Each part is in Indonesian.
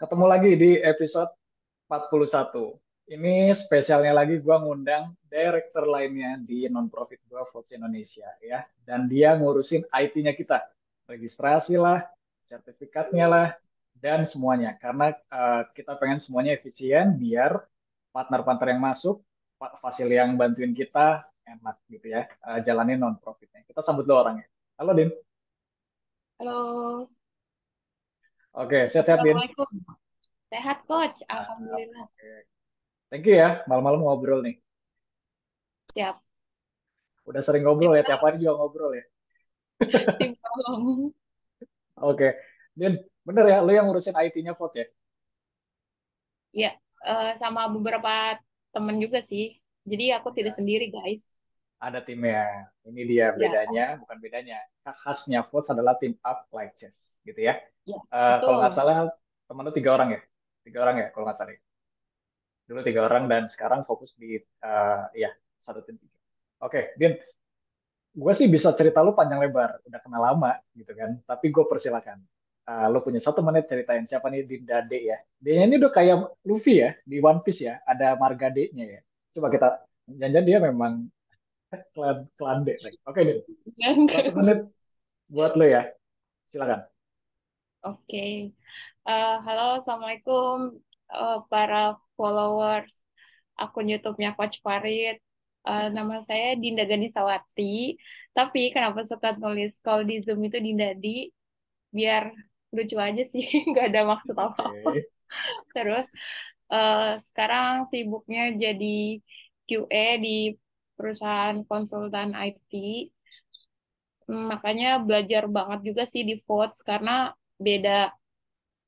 Ketemu lagi di episode 41. Ini spesialnya lagi gue ngundang director lainnya di non-profit gue, Votes Indonesia ya. Dan dia ngurusin IT-nya kita. Registrasi lah, sertifikatnya lah, dan semuanya. Karena kita pengen semuanya efisien biar partner-partner yang masuk, fasil yang bantuin kita enak gitu ya. Jalanin non-profitnya. Kita sambut dulu orangnya. Halo Din. Halo, Oke, sehat-sehat Din. Assalamualaikum. Sehat, Coach? Mantap. Alhamdulillah. Oke. Thank you ya, malam-malam ngobrol nih. Siap. Udah sering Tim ngobrol ya, tiap tolong. hari juga ngobrol ya. Tim tolong. Oke, Din, bener ya, lu yang ngurusin IT-nya Votes ya? Ya, sama beberapa temen juga sih. Jadi aku tidak Ya, sendiri, guys. ada timnya. Ini dia Ya, bedanya, bukan bedanya. Khasnya Votes adalah tim up like chess, gitu ya. ya, Kalau nggak betul. salah, temen lu 3 orang ya? 3 orang ya, kalau nggak salah. Ya? Dulu 3 orang dan sekarang fokus di, ya, satu tim tiga. Oke, Din, gue sih bisa cerita lu panjang lebar, udah kenal lama gitu kan. Tapi gue persilakan. Lu punya 1 menit ceritain siapa nih Dinda D ya. D-nya ini udah kayak Luffy ya di One Piece ya, ada marga D-nya ya. Coba kita jangan dia memang klan D. Oke Din, satu Enggak. menit buat lu ya. Silakan. Oke. Halo, Assalamualaikum para followers akun YouTube-nya Coach Farid. Nama saya Dinda Ganisawati. Tapi kenapa suka nulis kalau di Zoom itu Dinda Di? Biar lucu aja sih, nggak ada maksud apa-apa. Oke. Terus sekarang sibuknya jadi QA di perusahaan konsultan IT. Makanya belajar banget juga sih di Votes karena beda,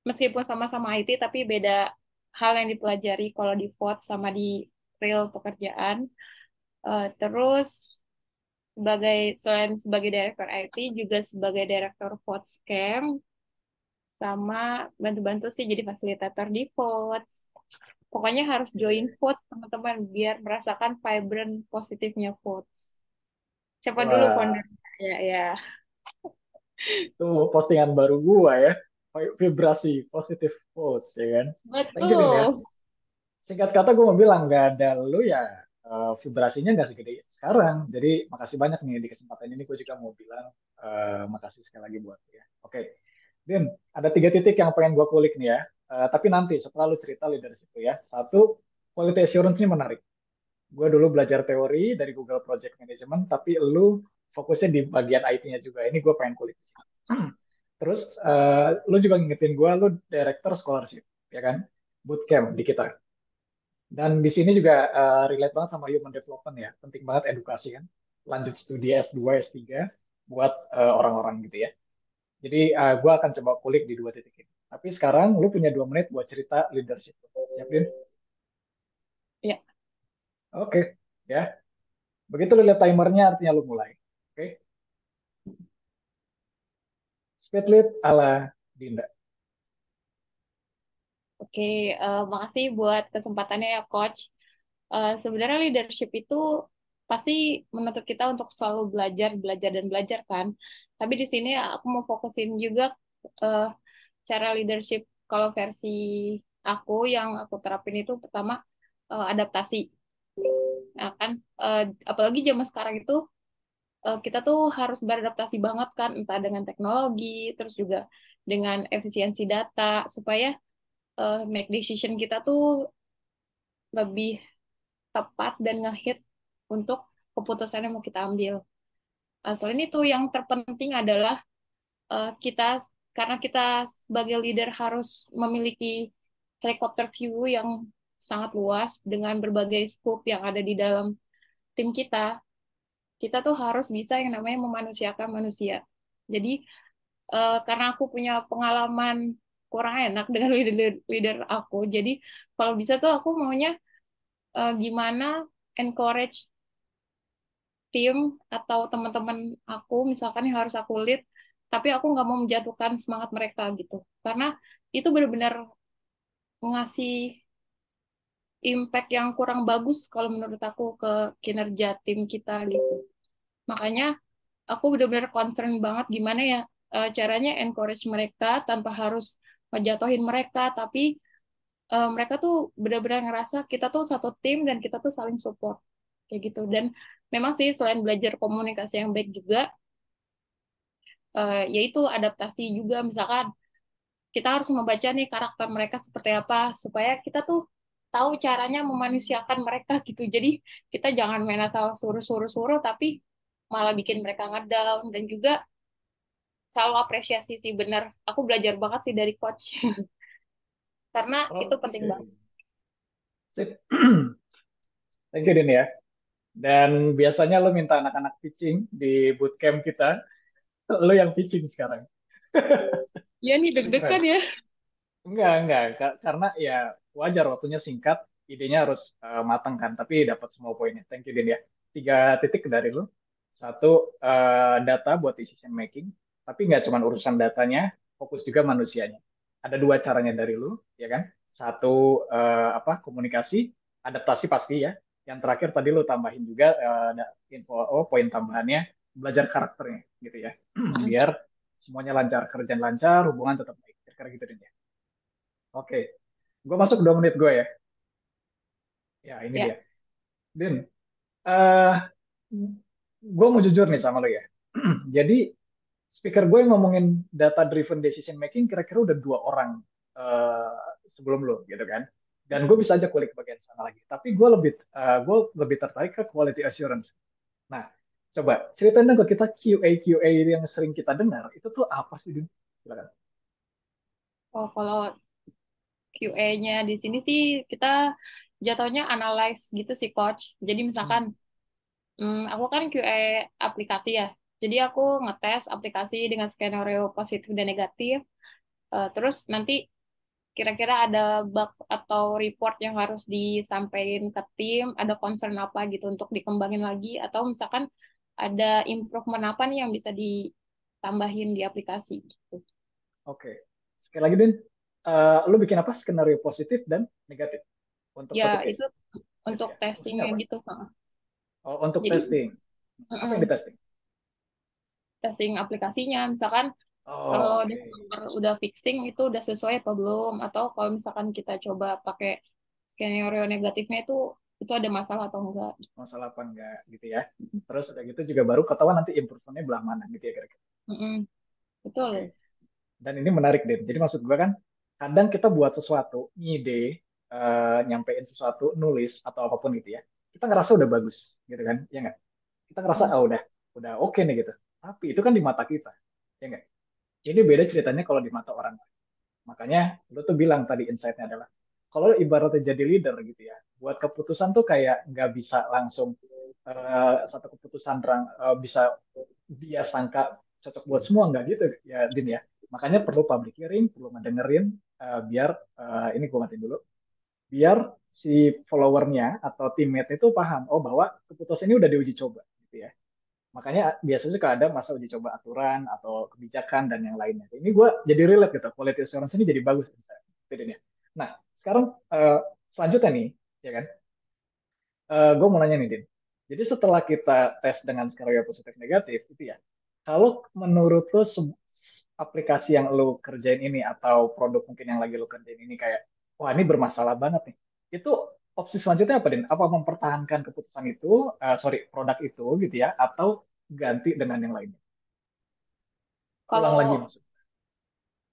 meskipun sama-sama IT tapi beda hal yang dipelajari kalau di Votes sama di real pekerjaan. Terus selain sebagai director IT juga sebagai director Votes Camp sama bantu-bantu sih jadi fasilitator di VOTS. Pokoknya harus join Oke. VOTS teman-teman biar merasakan vibrant positifnya VOTS. Siapa dulu Wah, founder? Ya, ya. itu postingan baru gua ya. Vibrasi positif quotes ya kan. Thank you Din ya. Betul. Singkat kata gue mau bilang nggak ada lu ya, vibrasinya nggak segede sekarang. Jadi makasih banyak nih di kesempatan ini gue juga mau bilang makasih sekali lagi buat lu ya. Oke, Din, ada 3 titik yang pengen gue kulik nih ya. Tapi nanti setelah lu cerita leadership itu ya. Satu, quality assurance ini menarik. Gue dulu belajar teori dari Google Project Management, tapi lu fokusnya di bagian IT-nya juga. Ini gue pengen kulik. Terus lu juga ngingetin gue, lu director scholarship, ya kan? Bootcamp di kita. Dan di sini juga relate banget sama human development ya. Penting banget edukasi kan. Lanjut studi S2, S3 buat orang-orang gitu ya. Jadi gue akan coba kulik di 2 titik ini. Tapi sekarang lu punya 2 menit buat cerita leadership. Siapin? Ya, Oke. Ya. Begitu lu lihat timernya artinya lu mulai. Oke. Speed lead ala Dinda. oke. Makasih buat kesempatannya ya, Coach. Sebenarnya leadership itu pasti menuntut kita untuk selalu belajar, belajar, dan belajar kan. Tapi di sini aku mau fokusin juga eh, cara leadership kalau versi aku yang aku terapin itu pertama adaptasi. Nah, kan apalagi zaman sekarang itu kita tuh harus beradaptasi banget kan entah dengan teknologi terus juga dengan efisiensi data supaya make decision kita tuh lebih tepat dan ngehit untuk keputusan yang mau kita ambil. Selain itu yang terpenting adalah kita karena kita sebagai leader harus memiliki helikopter view yang sangat luas dengan berbagai scope yang ada di dalam tim kita. Kita tuh harus bisa yang namanya memanusiakan manusia. Jadi karena aku punya pengalaman kurang enak dengan leader aku, jadi kalau bisa tuh aku maunya gimana encourage tim atau teman-teman aku misalkan yang harus aku lead, tapi aku nggak mau menjatuhkan semangat mereka gitu, karena itu benar-benar ngasih impact yang kurang bagus kalau menurut aku ke kinerja tim kita gitu. Makanya aku benar-benar concern banget gimana ya caranya encourage mereka tanpa harus ngejatuhin mereka, tapi mereka tuh benar-benar ngerasa kita tuh satu tim dan kita tuh saling support kayak gitu. Dan memang sih selain belajar komunikasi yang baik juga, yaitu adaptasi juga. Misalkan kita harus membaca nih karakter mereka seperti apa supaya kita tuh tahu caranya memanusiakan mereka gitu. Jadi kita jangan main asal suruh-suruh-suruh tapi malah bikin mereka ngedown. Dan juga selalu apresiasi sih, bener. Aku belajar banget sih dari coach karena itu penting banget. Oke. Sip. Thank you, Din ya. Dan biasanya lo minta anak-anak pitching di bootcamp kita, lo yang pitching sekarang. Iya nih deg-degan Keren. ya. Enggak. Karena ya wajar waktunya singkat, idenya harus matang kan, tapi dapat semua poinnya. Thank you, Din ya. 3 titik dari lo. Satu, data buat decision making, tapi nggak cuma urusan datanya, fokus juga manusianya. Ada 2 caranya dari lo, ya kan? Satu, komunikasi, adaptasi pasti ya. Yang terakhir tadi lo tambahin juga ada info, poin tambahannya, belajar karakternya, gitu ya. Mm-mm. Biar semuanya lancar, kerjaan lancar, hubungan tetap baik. Kira-kira gitu, Din ya. Oke, gue masuk 2 menit gue ya. Ya, ini Ya. dia. Din, eh gue mau jujur nih sama lo ya. Jadi, speaker gue yang ngomongin data driven decision making kira-kira udah 2 orang eh, sebelum lo gitu kan. Dan gue bisa aja kulik bagian sana lagi. Tapi gue lebih tertarik ke quality assurance. Nah, coba ceritain dong ke kita QA yang sering kita dengar itu tuh apa sih, Din? Silakan. Oh, kalau QA-nya di sini sih kita jatuhnya analyze gitu sih coach. Jadi misalkan Hmm, aku kan QA aplikasi ya. Jadi aku ngetes aplikasi dengan skenario positif dan negatif. Terus nanti kira-kira ada bug atau report yang harus disampaikan ke tim, ada concern apa gitu untuk dikembangin lagi, atau misalkan ada improvement apa nih yang bisa ditambahin di aplikasi gitu. oke. Sekali lagi, Din. Lo bikin apa? Skenario positif dan negatif untuk Ya, satu itu case. Gitu untuk ya. Maksudnya testingnya apa? gitu. Heeh. Oh, untuk Jadi, testing. Apa yang heeh, ditesting? testing aplikasinya, misalkan kalau Oh, oke. developer udah fixing itu udah sesuai apa belum, atau kalau misalkan kita coba pakai skenario negatifnya itu ada masalah atau enggak. Masalah apa enggak gitu ya. Terus udah gitu juga baru ketahuan nanti improvementnya belah mana gitu ya kira-kira. Mm-mm, Oke. betul. Dan ini menarik deh. Jadi maksud gue kan kadang kita buat sesuatu, ngide, nyampein sesuatu, nulis atau apapun gitu ya. Kita ngerasa udah bagus gitu kan, ya nggak? Kita ngerasa Mm. udah oke nih gitu. Tapi itu kan di mata kita, ya nggak? Ini beda ceritanya kalau di mata orang. Makanya lu tuh bilang tadi insight-nya adalah kalau ibaratnya jadi leader gitu ya, buat keputusan tuh kayak nggak bisa langsung satu keputusan bisa dia sangka cocok buat semua nggak gitu ya Din ya. Makanya perlu public hearing, perlu ngedengerin biar ini gue matiin dulu, biar si followernya atau teammate itu paham oh bahwa keputusan ini udah diuji coba gitu ya. Makanya biasanya suka ada masa uji coba aturan atau kebijakan dan yang lainnya. Ini gue jadi relate gitu. Quality assurance ini jadi bagus gitu ya. Nah, sekarang selanjutnya nih, ya kan? Gue mau nanya nih, Din. Jadi setelah kita tes dengan skenario positif negatif, itu ya, kalau menurut lo aplikasi yang lo kerjain ini atau produk mungkin yang lagi lo kerjain ini kayak, wah ini bermasalah banget nih. Itu opsi selanjutnya apa, Din? Apa mempertahankan keputusan itu, sorry, produk itu gitu ya, atau ganti dengan yang lainnya? Ulang lagi Kalau maksudnya.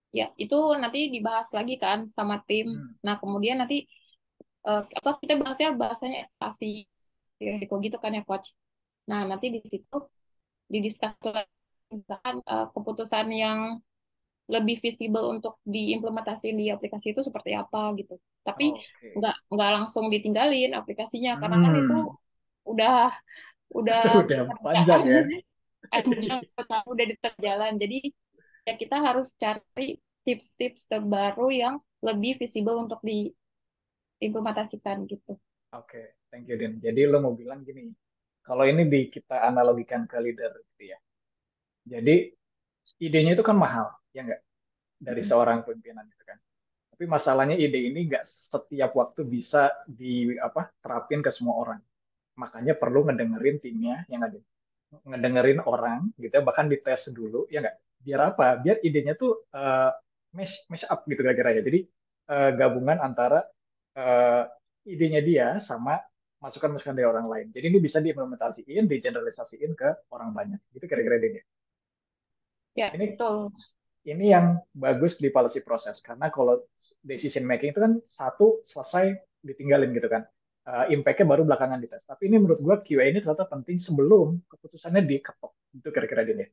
ya itu nanti dibahas lagi kan sama tim. Hmm. Nah, kemudian nanti apa kita bahasanya ekspektasi gitu gitu kan ya coach. Nah, nanti di situ didiskus lagi, misalkan keputusan yang lebih visible untuk diimplementasikan di aplikasi itu seperti apa gitu. Tapi Oke. nggak langsung ditinggalin aplikasinya karena kan itu Hmm. udah udah Udah panjang kerjaan ya. panjang, udah di tengah jalan. Jadi ya kita harus cari tips-tips terbaru yang lebih visible untuk diimplementasikan gitu. Oke, thank you, Din. Jadi lo mau bilang gini, kalau ini kita analogikan ke leader gitu ya. Jadi idenya itu kan mahal, ya nggak? Dari Mm. seorang pimpinan gitu kan. Tapi masalahnya ide ini nggak setiap waktu bisa terapin ke semua orang. Makanya perlu ngedengerin timnya, yang ada. Ngedengerin orang gitu ya, bahkan dites dulu, ya nggak? Biar apa? Biar idenya tuh mesh up gitu kira-kira ya. Jadi gabungan antara eh, idenya dia sama masukan-masukan dari orang lain. Jadi ini bisa diimplementasiin, digeneralisasiin ke orang banyak. Gitu kira-kira idenya. Ya, Ini betul. ini yang bagus di policy proses karena kalau decision making itu kan satu selesai ditinggalin gitu kan. Impact-nya baru belakangan dites. Tapi ini menurut gua QA ini ternyata penting sebelum keputusannya diketok. Itu kira-kira dia.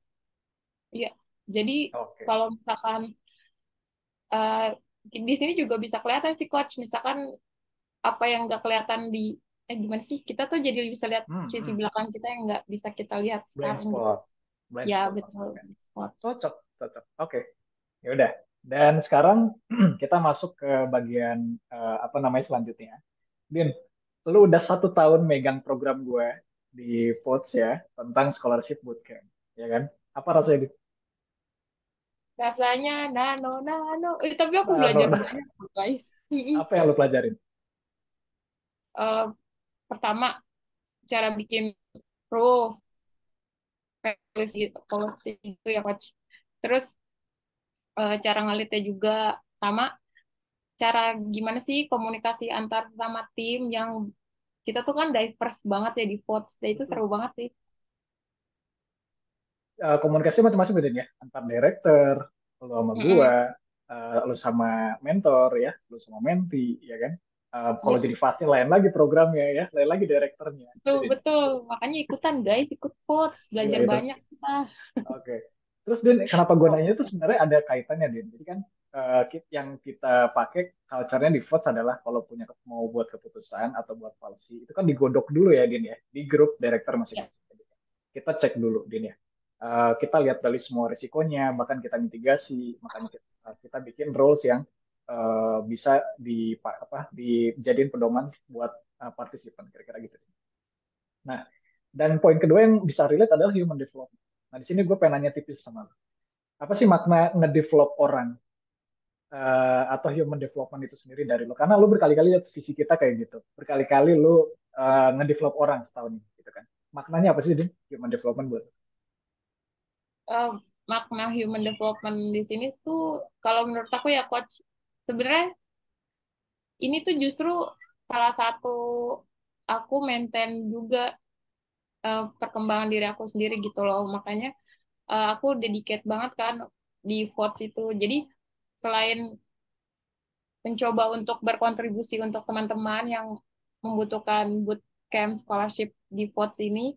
Iya. Jadi Oke. kalau misalkan eh, di sini juga bisa kelihatan sih coach, misalkan apa yang nggak kelihatan di gimana sih? Kita tuh jadi bisa lihat Hmm, sisi hmm. belakang kita yang nggak bisa kita lihat Blind sekarang gitu. spot. Blind Ya, spot betul. maksudnya. Spot. Cocok, cocok. Oke. Ya udah. Dan sekarang kita masuk ke bagian apa namanya selanjutnya. Din, lu udah 1 tahun megang program gue di Votes ya tentang scholarship bootcamp, ya kan? Apa rasanya, Din? Rasanya nano nano. Tapi aku Nah, belajar banyak loh, guys. apa yang lu pelajarin? Eh, pertama cara bikin rules, policy itu ya coach. Terus cara ngelitnya juga sama cara gimana sih komunikasi antar sama tim yang kita tuh kan diverse banget ya di votes. Dan itu seru Betul. banget sih. Komunikasi macam-macam ya, Din, ya. Antar director, lu sama gua, Mm-mm. lu sama mentor ya, lu sama menti, ya kan? Kalau Ya, jadi fasnya lain lagi programnya ya, lain lagi direkturnya, gitu, betul Din. betul. Makanya ikutan guys, ikut votes, Gila belajar itu. banyak kita. Oke. Terus Din, kenapa gue nanya itu sebenarnya ada kaitannya Din. Jadi kan yang kita pakai culture-nya di Votes adalah kalau punya mau buat keputusan atau buat policy itu kan digodok dulu ya Din ya di grup director Ya, masing-masing. Kita cek dulu Din ya. Kita lihat dari semua risikonya, bahkan kita mitigasi, makanya kita bikin rules yang bisa dijadiin pedoman buat partisipan kira-kira gitu. Nah, dan poin kedua yang bisa relate adalah human development. Nah, di sini gue pengen nanya tipis sama lo. Apa sih makna ngedevelop orang atau human development itu sendiri dari lo? Karena lo berkali-kali lihat visi kita kayak gitu. Berkali-kali lo ngedevelop orang setahun ini, gitu kan. Maknanya apa sih, Din? Human development buat lo? eh, makna human development di sini tuh kalau menurut aku ya coach, sebenarnya ini tuh justru salah satu aku maintain juga perkembangan diri aku sendiri gitu loh. Makanya aku dedicate banget kan di votes itu. Jadi selain mencoba untuk berkontribusi untuk teman-teman yang membutuhkan bootcamp scholarship di votes ini,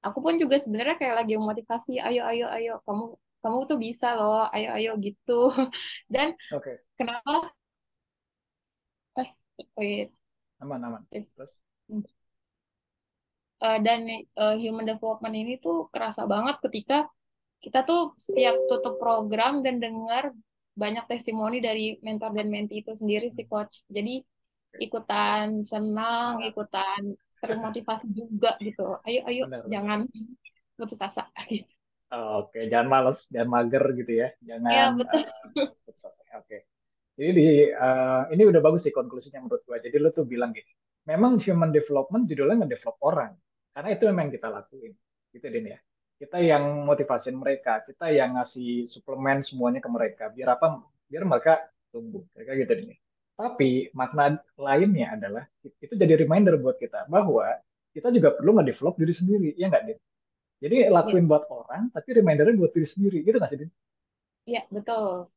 aku pun juga sebenarnya kayak lagi memotivasi, ayo ayo ayo kamu kamu tuh bisa loh, ayo ayo gitu. Dan Oke, kenapa? Wait, aman-aman. Terus, dan human development ini tuh kerasa banget ketika kita tuh setiap tutup program dan dengar banyak testimoni dari mentor dan menti itu sendiri sih coach. Jadi oke, ikutan senang, semangat. ikutan termotivasi juga gitu. Ayo ayo Benar-benar. jangan putus asa. Oke, jangan males, jangan mager gitu ya. Jangan Ya betul. putus asa. Oke. Jadi ini udah bagus sih konklusinya menurut gua. Jadi lu tuh bilang gini, memang human development judulnya ngedevelop orang, karena itu memang yang kita lakuin, gitu Din ya. Kita yang motivasiin mereka, kita yang ngasih suplemen semuanya ke mereka, biar apa? Biar mereka tumbuh, kayak gitu Din. Tapi makna lainnya adalah itu jadi reminder buat kita bahwa kita juga perlu ngedevelop diri sendiri, ya nggak Din? Jadi Ya, lakuin buat orang, tapi remindernya buat diri sendiri, gitu nggak sih Din? ya betul.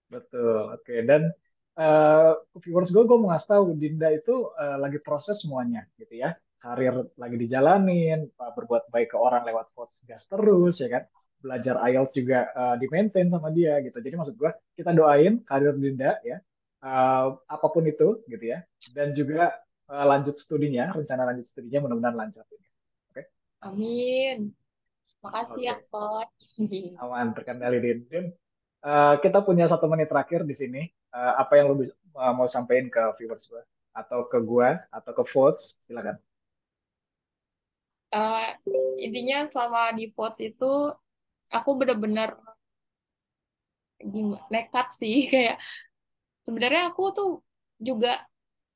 Betul, oke. Dan uh, viewers gue mau ngasih tahu Dinda itu lagi proses semuanya, gitu ya. Karir lagi dijalanin, berbuat baik ke orang lewat votes gas terus, ya kan. Belajar IELTS juga di maintain sama dia, gitu. Jadi maksud gue, kita doain karir Dinda ya, apapun itu, gitu ya. Dan juga lanjut studinya, rencana lanjut studinya mudah-mudahan lancar. Oke, Amin. Makasih ya oke. coach. Aman, terkendali, Din. Din, kita punya 1 menit terakhir di sini. Apa yang lu mau sampaikan ke viewers gue? Atau ke gue? Atau ke votes? Silakan. Eh, intinya selama di votes itu aku bener-bener nekat sih kayak sebenarnya aku tuh juga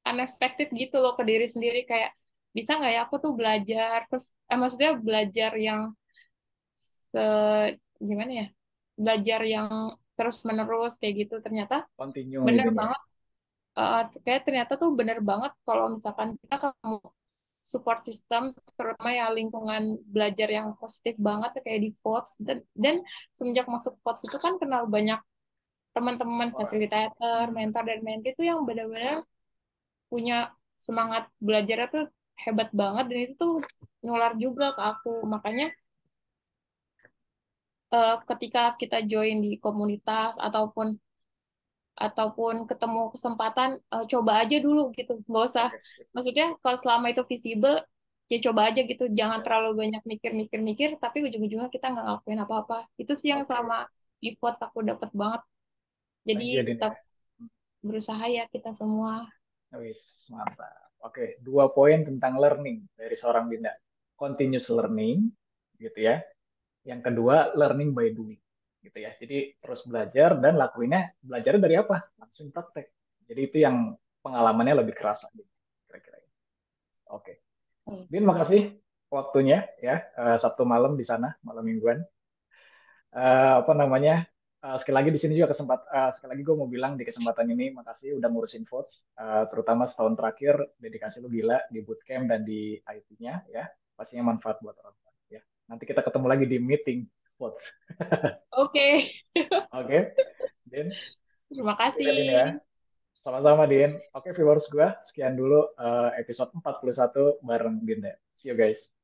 unexpected gitu loh ke diri sendiri kayak bisa nggak ya aku tuh belajar terus maksudnya belajar yang se gimana ya belajar yang terus menerus kayak gitu. Ternyata Continue bener gitu ya. banget. Kayak ternyata tuh bener banget kalau misalkan kita kamu support system, terutama ya lingkungan belajar yang positif banget kayak di VOTS, dan semenjak masuk VOTS itu kan kenal banyak teman-teman Orang. fasilitator, Hmm. mentor dan mentee itu yang benar-benar punya semangat belajarnya tuh hebat banget, dan itu tuh nular juga ke aku. Makanya ketika kita join di komunitas ataupun ketemu kesempatan, coba aja dulu gitu, nggak usah, Oke, sip. maksudnya kalau selama itu visible ya coba aja gitu, jangan terlalu Yes. banyak mikir-mikir-mikir tapi ujung-ujungnya kita nggak ngelakuin apa-apa. Itu sih yang selama Oke. di quotes aku dapat banget, jadi Thank you, Din tetap ya. berusaha ya kita semua. Wis, mantap. Oke, 2 poin tentang learning dari seorang Dinda. Continuous learning, gitu ya. Yang kedua, learning by doing, gitu ya. Jadi terus belajar dan lakuinnya, belajarnya dari apa? Langsung praktek. Jadi itu yang pengalamannya lebih kerasa, gitu, kira-kira. Oke, Hmm. Din, makasih waktunya ya. Sabtu malam di sana, malam mingguan. Apa namanya, sekali lagi di sini juga sekali lagi gue mau bilang di kesempatan ini makasih udah ngurusin votes. Terutama setahun terakhir dedikasi lu gila di bootcamp dan di IT-nya ya, pastinya manfaat buat orang-orang ya. Nanti kita ketemu lagi di meeting votes. Oke. Oke, Din. Terima Thank you kasih. ya, Din ya. Sama-sama, Din. Oke, viewers gue, sekian dulu episode 41 bareng Din ya. See you guys.